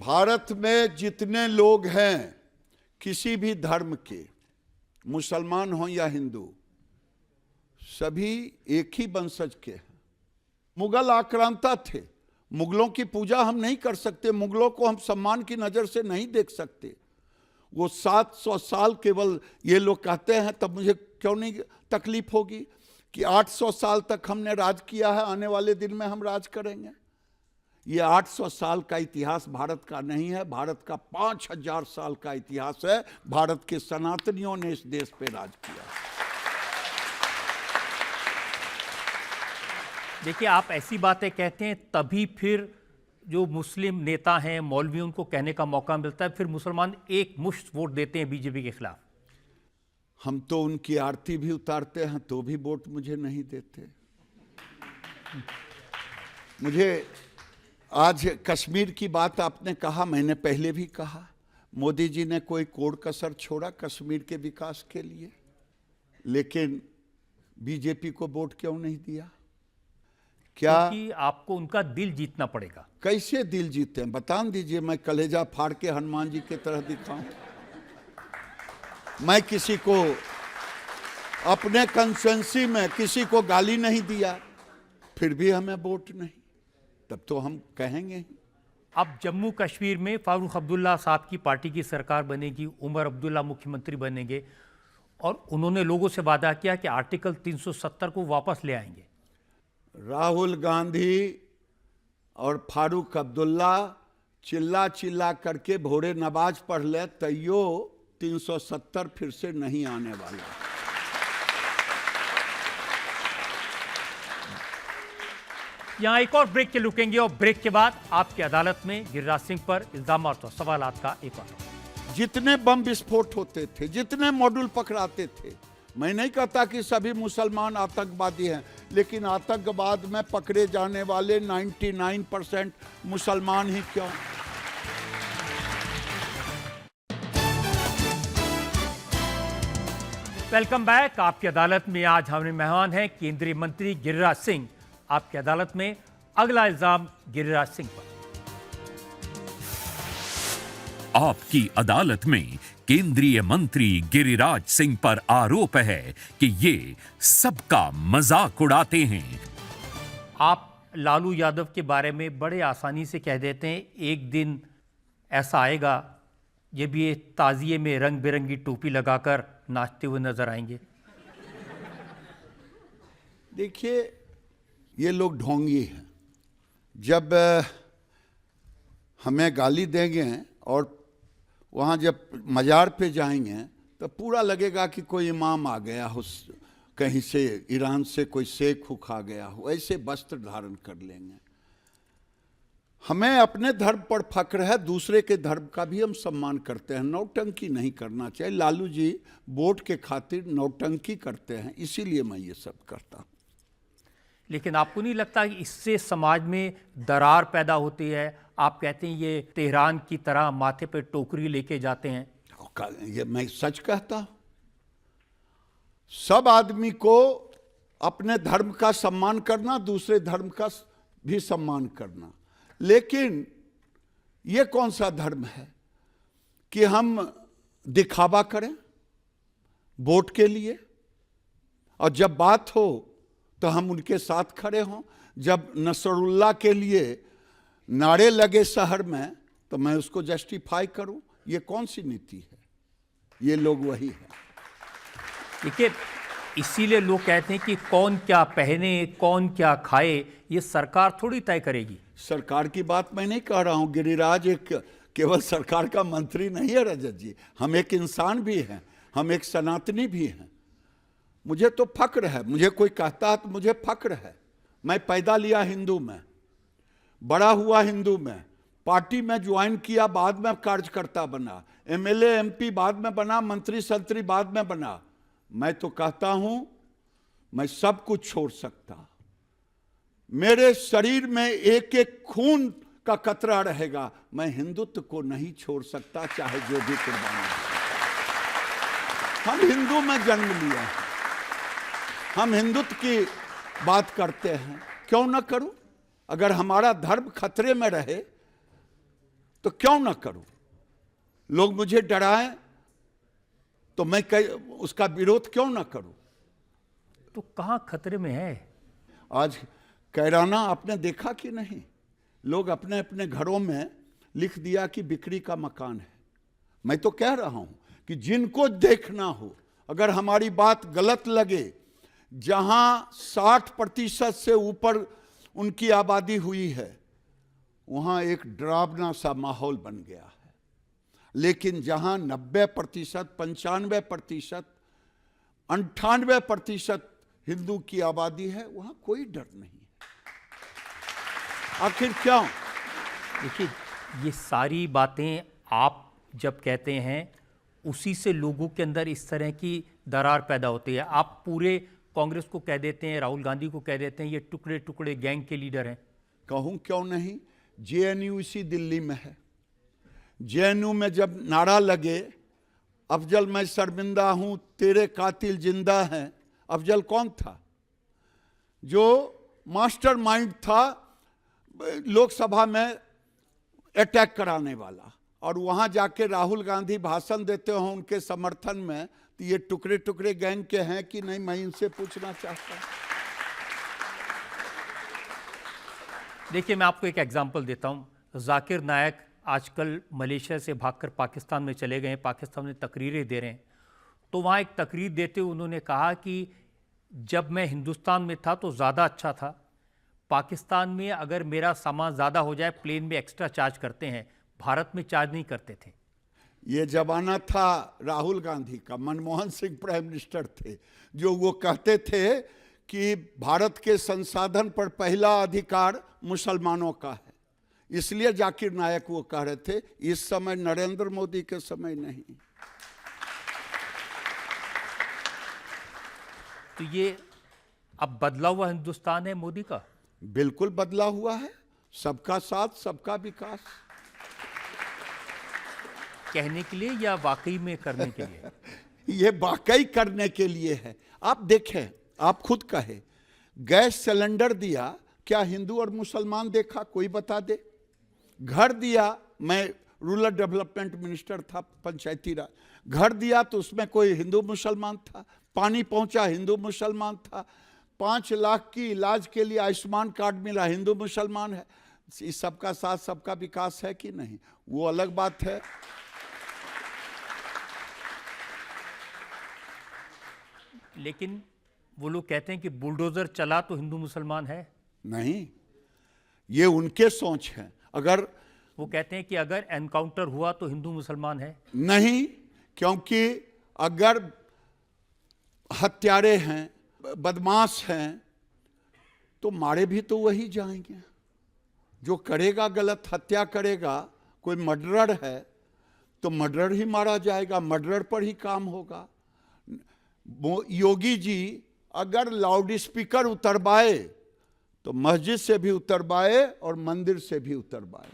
भारत में जितने लोग हैं किसी भी धर्म के, मुसलमान हों या हिंदू, सभी एक ही वंशज के हैं। मुगल आक्रांता थे, मुगलों की पूजा हम नहीं कर सकते, मुगलों को हम सम्मान की नज़र से नहीं देख सकते। वो 700 साल केवल, ये लोग कहते हैं, तब मुझे क्यों नहीं तकलीफ होगी कि 800 साल तक हमने राज किया है, आने वाले दिन में हम राज करेंगे। ये 800 साल का इतिहास भारत का नहीं है, भारत का 5000 साल का इतिहास है। भारत के सनातनियों ने इस देश पे राज किया। देखिए, आप ऐसी बातें कहते हैं तभी फिर जो मुस्लिम नेता हैं, मौलवी, उनको कहने का मौका मिलता है, फिर मुसलमान एक मुश्त वोट देते हैं बीजेपी के खिलाफ। हम तो उनकी आरती भी उतारते हैं तो भी वोट मुझे नहीं देते। मुझे आज कश्मीर की बात आपने कहा, मैंने पहले भी कहा, मोदी जी ने कोई कोड़ कसर छोड़ा कश्मीर के विकास के लिए, लेकिन बीजेपी को वोट क्यों नहीं दिया? क्या क्योंकि आपको उनका दिल जीतना पड़ेगा। कैसे दिल जीते हैं बता दीजिए, मैं कलेजा फाड़ के हनुमान जी की तरह दिखाऊं? मैं किसी को अपने कंस्टिट्यूएंसी में किसी को गाली नहीं दिया, फिर भी हमें वोट नहीं, तब तो हम कहेंगे। अब जम्मू कश्मीर में फारूक अब्दुल्ला साहब की पार्टी की सरकार बनेगी, उमर अब्दुल्ला मुख्यमंत्री बनेंगे, और उन्होंने लोगों से वादा किया कि आर्टिकल 370 को वापस ले आएंगे। राहुल गांधी और फारूक अब्दुल्ला चिल्ला चिल्ला करके भोरे नमाज पढ़ ले, तैयो 370 फिर से नहीं आने वाला। यहां एक और ब्रेक के रुकेंगे, और ब्रेक के बाद आपकी अदालत में गिरिराज सिंह पर इल्जामात और सवालात का एक और। जितने बम विस्फोट होते थे, जितने मॉड्यूल पकड़ाते थे, मैं नहीं कहता कि सभी मुसलमान आतंकवादी हैं, लेकिन आतंकवाद में पकड़े जाने वाले 99% मुसलमान ही क्यों? Welcome back. आपकी अदालत में आज हमारे मेहमान हैं केंद्रीय मंत्री गिरिराज सिंह। आपकी अदालत में अगला इल्जाम गिरिराज सिंह पर। आपकी अदालत में केंद्रीय मंत्री गिरिराज सिंह पर आरोप है कि ये सबका मजाक उड़ाते हैं। आप लालू यादव के बारे में बड़े आसानी से कह देते हैं, एक दिन ऐसा आएगा ये भी ताजिए में रंग बिरंगी टोपी लगाकर नाचते हुए नजर आएंगे। देखिए, ये लोग ढोंगी हैं। जब हमें गाली देंगे और वहाँ जब मज़ार पे जाएंगे तो पूरा लगेगा कि कोई इमाम आ गया हो, कहीं से ईरान से कोई शेख आ गया हो, ऐसे वस्त्र धारण कर लेंगे। हमें अपने धर्म पर फक्र है, दूसरे के धर्म का भी हम सम्मान करते हैं। नौटंकी नहीं करना चाहिए। लालू जी वोट के खातिर नौटंकी करते हैं, इसीलिए मैं ये सब करता हूँ। लेकिन आपको नहीं लगता कि इससे समाज में दरार पैदा होती है? आप कहते हैं ये तेहरान की तरह माथे पे टोकरी लेके जाते हैं। ये मैं सच कहता हूं। सब आदमी को अपने धर्म का सम्मान करना, दूसरे धर्म का भी सम्मान करना, लेकिन ये कौन सा धर्म है कि हम दिखावा करें वोट के लिए, और जब बात हो तो हम उनके साथ खड़े हों। जब नसरुल्लाह के लिए नारे लगे शहर में तो मैं उसको जस्टिफाई करूं। ये कौन सी नीति है? ये लोग वही है। देखिए, इसीलिए लोग कहते हैं कि कौन क्या पहने, कौन क्या खाए, ये सरकार थोड़ी तय करेगी। सरकार की बात मैं नहीं कह रहा हूं। गिरिराज एक केवल सरकार का मंत्री नहीं है रजत जी, हम एक इंसान भी हैं, हम एक सनातनी भी हैं। मुझे तो फक्र है, मुझे कोई कहता है तो मुझे फक्र है। मैं पैदा लिया हिंदू में, बड़ा हुआ हिंदू में, पार्टी में ज्वाइन किया, बाद में कार्यकर्ता बना, एमएलए एमपी बाद में बना, मंत्री संतरी बाद में बना। मैं तो कहता हूं मैं सब कुछ छोड़ सकता, मेरे शरीर में एक एक खून का कतरा रहेगा, मैं हिंदुत्व को नहीं छोड़ सकता, चाहे जो भी कुर्बानी। हम हिंदू में जन्म लिया, हम हिंदुत्व की बात करते हैं, क्यों ना करूं? अगर हमारा धर्म खतरे में रहे तो क्यों ना करूं? लोग मुझे डराएं तो मैं उसका विरोध क्यों ना करूं? तो कहां खतरे में है? आज कैराना आपने देखा कि नहीं? लोग अपने अपने घरों में लिख दिया कि बिक्री का मकान है। मैं तो कह रहा हूं कि जिनको देखना हो, अगर हमारी बात गलत लगे, जहां 60% से ऊपर उनकी आबादी हुई है, वहां एक डरावना सा माहौल बन गया है। लेकिन जहां 90%, 95%, 98% हिंदू की आबादी है, वहां कोई डर नहीं है। आखिर क्यों? देखिए, ये सारी बातें आप जब कहते हैं, उसी से लोगों के अंदर इस तरह की दरार पैदा होती है। आप पूरे कांग्रेस को कह देते हैं, राहुल गांधी को कह देते हैं, ये टुकड़े टुकड़े गैंग के लीडर हैं। कहूं क्यों नहीं? जेएनयू इसी दिल्ली में है। जेएनयू में जब नारा लगे, अफजल मैं शर्मिंदा हूं, तेरे कातिल जिंदा हैं, अफजल कौन था? जो मास्टरमाइंड था लोकसभा में अटैक कराने वाला। और वहां जाके राहुल गांधी भाषण देते हो उनके समर्थन में, तो ये टुकड़े टुकड़े गैंग के हैं कि नहीं, मैं इनसे पूछना चाहता हूं। देखिए, मैं आपको एक एग्जांपल देता हूं। जाकिर नायक आजकल मलेशिया से भागकर पाकिस्तान में चले गए हैं, पाकिस्तान में तकरीरें दे रहे हैं। तो वहाँ एक तकरीर देते हुए उन्होंने कहा कि जब मैं हिंदुस्तान में था तो ज़्यादा अच्छा था, पाकिस्तान में अगर मेरा सामान ज़्यादा हो जाए प्लेन में एक्स्ट्रा चार्ज करते हैं, भारत में चार्ज नहीं करते थे। ये जमाना था राहुल गांधी का, मनमोहन सिंह प्राइम मिनिस्टर थे, जो वो कहते थे कि भारत के संसाधन पर पहला अधिकार मुसलमानों का है। इसलिए जाकिर नायक वो कह रहे थे। इस समय नरेंद्र मोदी के समय नहीं। तो ये अब बदला हुआ हिंदुस्तान है मोदी का? बिल्कुल बदला हुआ है। सबका साथ, सबका विकास कहने के लिए या वाकई में करने के लिए? ये वाकई करने के लिए है। आप देखें, आप खुद कहे, गैस सिलेंडर दिया, क्या हिंदू और मुसलमान देखा? कोई बता दे। घर दिया, मैं रूरल डेवलपमेंट मिनिस्टर था, पंचायती राज, घर दिया तो उसमें कोई हिंदू मुसलमान था? पानी पहुंचा, हिंदू मुसलमान था? 5 लाख की इलाज के लिए आयुष्मान कार्ड मिला, हिंदू मुसलमान है? इस सबका साथ, सबका विकास है कि नहीं? वो अलग बात है। लेकिन वो लोग कहते हैं कि बुलडोजर चला तो हिंदू मुसलमान है। नहीं, ये उनके सोच है। अगर वो कहते हैं कि अगर एनकाउंटर हुआ तो हिंदू मुसलमान है। नहीं, क्योंकि अगर हत्यारे हैं, बदमाश हैं, तो मारे भी तो वही जाएंगे। जो करेगा गलत, हत्या करेगा, कोई मर्डरर है तो मर्डरर ही मारा जाएगा, मर्डरर पर ही काम होगा। योगी जी अगर लाउड स्पीकर उतरवाए तो मस्जिद से भी उतरवाए और मंदिर से भी उतरवाए।